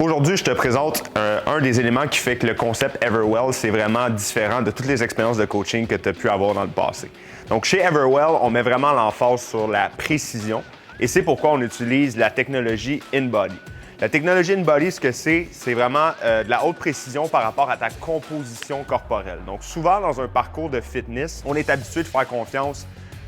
Aujourd'hui, je te présente un des éléments qui fait que le concept Everwell, c'est vraiment différent de toutes les expériences de coaching que tu as pu avoir dans le passé. Donc, chez Everwell, on met vraiment l'emphase sur la précision et c'est pourquoi on utilise la technologie InBody. La technologie InBody, ce que c'est vraiment de la haute précision par rapport à ta composition corporelle. Donc, souvent, dans un parcours de fitness, on est habitué de faire confiance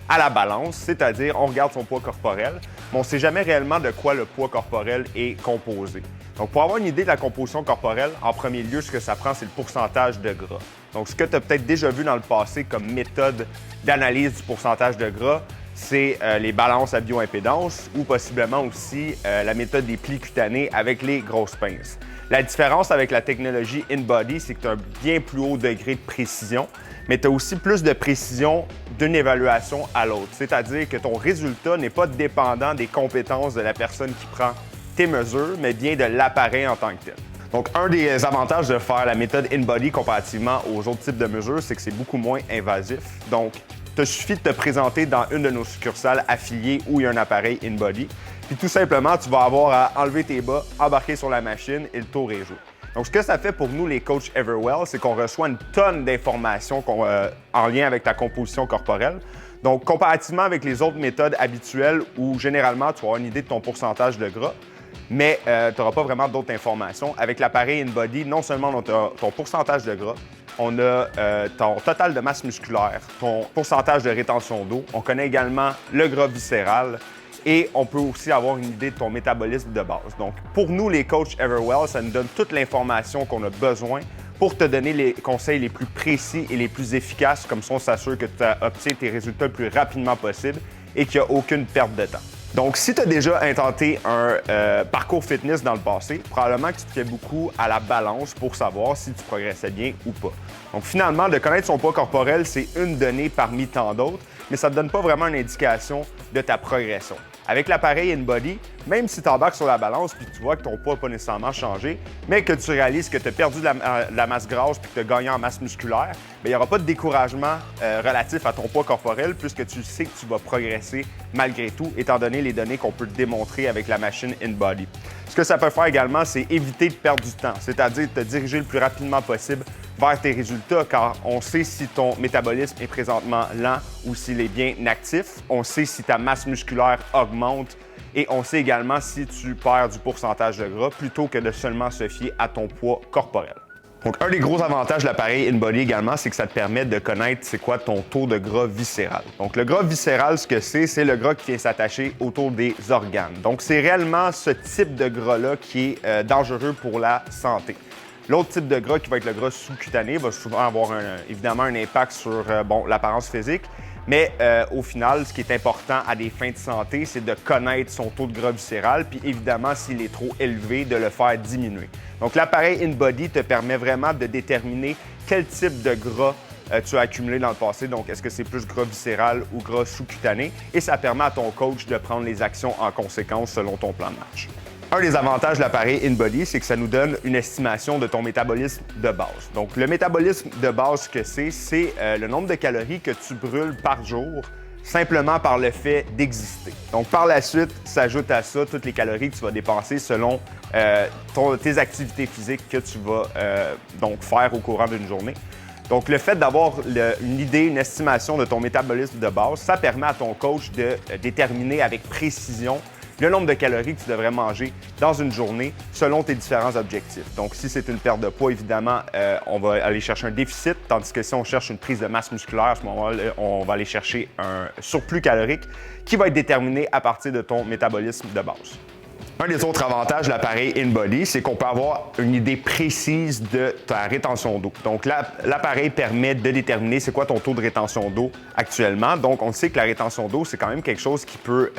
à la balance, c'est-à-dire on regarde son poids corporel, mais on ne sait jamais réellement de quoi le poids corporel est composé. Donc, pour avoir une idée de la composition corporelle, en premier lieu, ce que ça prend, c'est le pourcentage de gras. Donc, ce que tu as peut-être déjà vu dans le passé comme méthode d'analyse du pourcentage de gras, c'est les balances à bioimpédance ou possiblement aussi la méthode des plis cutanés avec les grosses pinces. La différence avec la technologie InBody, c'est que tu as un bien plus haut degré de précision, mais tu as aussi plus de précision d'une évaluation à l'autre. C'est-à-dire que ton résultat n'est pas dépendant des compétences de la personne qui prend tes mesures, mais bien de l'appareil en tant que tel. Donc, un des avantages de faire la méthode InBody comparativement aux autres types de mesures, c'est que c'est beaucoup moins invasif. Donc, il te suffit de te présenter dans une de nos succursales affiliées où il y a un appareil InBody. Puis tout simplement, tu vas avoir à enlever tes bas, embarquer sur la machine et le tour est joué. Donc, ce que ça fait pour nous, les coachs Everwell, c'est qu'on reçoit une tonne d'informations en lien avec ta composition corporelle. Donc, comparativement avec les autres méthodes habituelles où généralement, tu vas avoir une idée de ton pourcentage de gras, mais tu n'auras pas vraiment d'autres informations. Avec l'appareil InBody, non seulement on a ton pourcentage de gras, on a ton total de masse musculaire, ton pourcentage de rétention d'eau, on connaît également le gras viscéral et on peut aussi avoir une idée de ton métabolisme de base. Donc, pour nous, les coachs Everwell, ça nous donne toute l'information qu'on a besoin pour te donner les conseils les plus précis et les plus efficaces, comme ça on s'assure que tu obtiens tes résultats le plus rapidement possible et qu'il n'y a aucune perte de temps. Donc, si tu as déjà intenté un parcours fitness dans le passé, probablement que tu te fais beaucoup à la balance pour savoir si tu progressais bien ou pas. Donc, finalement, de connaître son poids corporel, c'est une donnée parmi tant d'autres, mais ça ne te donne pas vraiment une indication de ta progression. Avec l'appareil InBody, même si tu embarques sur la balance puis que tu vois que ton poids n'a pas nécessairement changé, mais que tu réalises que tu as perdu de la masse grasse puis que tu as gagné en masse musculaire, il n'y aura pas de découragement relatif à ton poids corporel puisque tu sais que tu vas progresser malgré tout, étant donné les données qu'on peut démontrer avec la machine InBody. Ce que ça peut faire également, c'est éviter de perdre du temps, c'est-à-dire te diriger le plus rapidement possible vers tes résultats, car on sait si ton métabolisme est présentement lent ou s'il est bien actif. On sait si ta masse musculaire augmente et on sait également si tu perds du pourcentage de gras plutôt que de seulement se fier à ton poids corporel. Donc, un des gros avantages de l'appareil InBody également, c'est que ça te permet de connaître c'est quoi ton taux de gras viscéral. Donc, le gras viscéral, ce que c'est le gras qui vient s'attacher autour des organes. Donc, c'est réellement ce type de gras-là qui est dangereux pour la santé. L'autre type de gras qui va être le gras sous-cutané va souvent avoir évidemment un impact sur l'apparence physique, mais au final, ce qui est important à des fins de santé, c'est de connaître son taux de gras viscéral, puis évidemment, s'il est trop élevé, de le faire diminuer. Donc, l'appareil InBody te permet vraiment de déterminer quel type de gras tu as accumulé dans le passé. Donc, est-ce que c'est plus gras viscéral ou gras sous-cutané? Et ça permet à ton coach de prendre les actions en conséquence selon ton plan de match. Un des avantages de l'appareil InBody, c'est que ça nous donne une estimation de ton métabolisme de base. Donc, le métabolisme de base, ce que c'est le nombre de calories que tu brûles par jour simplement par le fait d'exister. Donc, par la suite, s'ajoute à ça toutes les calories que tu vas dépenser selon tes activités physiques que tu vas donc faire au courant d'une journée. Donc, le fait d'avoir une idée, une estimation de ton métabolisme de base, ça permet à ton coach de déterminer avec précision le nombre de calories que tu devrais manger dans une journée selon tes différents objectifs. Donc, si c'est une perte de poids, évidemment, on va aller chercher un déficit, tandis que si on cherche une prise de masse musculaire, à ce moment-là, on va aller chercher un surplus calorique qui va être déterminé à partir de ton métabolisme de base. Un des autres avantages de l'appareil InBody, c'est qu'on peut avoir une idée précise de ta rétention d'eau. Donc, l'appareil permet de déterminer c'est quoi ton taux de rétention d'eau actuellement. Donc, on sait que la rétention d'eau, c'est quand même quelque chose qui peut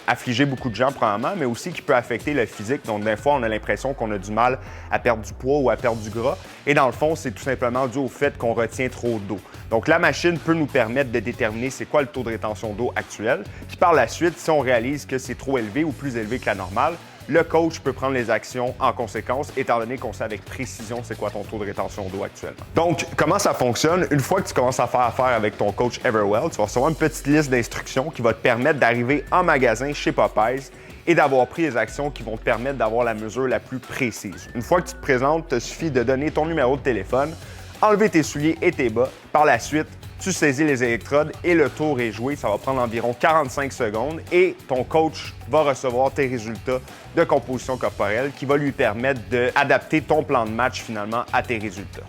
affliger beaucoup de gens, probablement, mais aussi qui peut affecter le physique. Donc, des fois, on a l'impression qu'on a du mal à perdre du poids ou à perdre du gras. Et dans le fond, c'est tout simplement dû au fait qu'on retient trop d'eau. Donc, la machine peut nous permettre de déterminer c'est quoi le taux de rétention d'eau actuel. Puis par la suite, si on réalise que c'est trop élevé ou plus élevé que la normale, le coach peut prendre les actions en conséquence, étant donné qu'on sait avec précision c'est quoi ton taux de rétention d'eau actuellement. Donc, comment ça fonctionne? Une fois que tu commences à faire affaire avec ton coach Everwell, tu vas recevoir une petite liste d'instructions qui va te permettre d'arriver en magasin chez Popeyes et d'avoir pris les actions qui vont te permettre d'avoir la mesure la plus précise. Une fois que tu te présentes, il te suffit de donner ton numéro de téléphone, enlever tes souliers et tes bas. Par la suite, tu saisis les électrodes et le tour est joué. Ça va prendre environ 45 secondes et ton coach va recevoir tes résultats de composition corporelle qui va lui permettre d'adapter ton plan de match finalement à tes résultats.